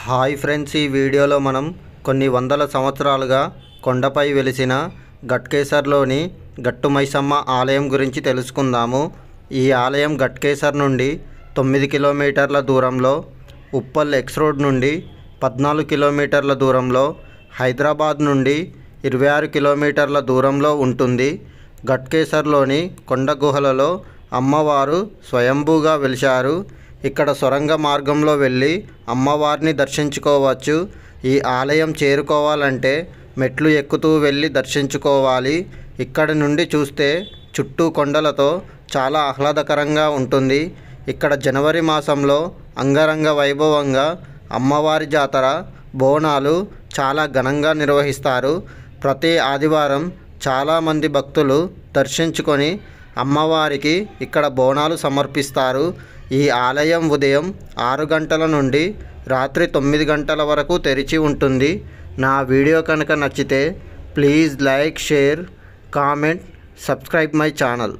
Hi friends, ఈ వీడియోలో మనం కొన్ని వందల సంవత్సరాలుగా కొండపై వెలిసిన గట్కేసర్లోని గట్టు మైసమ్మ ఆలయం గురించి తెలుసుకుందాము. ఈ ఆలయం గట్కేసర్ నుండి 9 కిలోమీటర్ల దూరంలో, ఉప్పల్ ఎక్స్ రోడ్ నుండి 14 కిలోమీటర్ల దూరంలో, హైదరాబాద్ నుండి 26 కిలోమీటర్ల దూరంలో ఉంటుంది. గట్కేసర్లోని కొండ గుహలలో అమ్మవారు స్వయంభూగా వెలిశారు. ఇక్కడ సొరంగ మార్గంలో వెళ్ళి అమ్మవారిని దర్శించుకోవచ్చు. ఈ ఆలయం చేరుకోవాలంటే మెట్లు ఎక్కుతూ వెళ్ళి దర్శించుకోవాలి. ఇక్కడ నుండి చూస్తే చుట్టూ కొండలతో చాలా ఆహ్లాదకరంగా ఉంటుంది. ఇక్కడ జనవరి మాసంలో అంగరంగ వైభవంగా అమ్మవారి జాతర, బోనాలు చాలా ఘనంగా నిర్వహిస్తారు. ప్రతి ఆదివారం చాలామంది భక్తులు దర్శించుకొని అమ్మవారికి ఇక్కడ బోనాలు సమర్పిస్తారు. ఈ ఆలయం ఉదయం 6 గంటల నుండి రాత్రి 9 గంటల వరకు తెరిచి ఉంటుంది. నా వీడియో కనుక నచ్చితే please like, share, comment, subscribe my channel.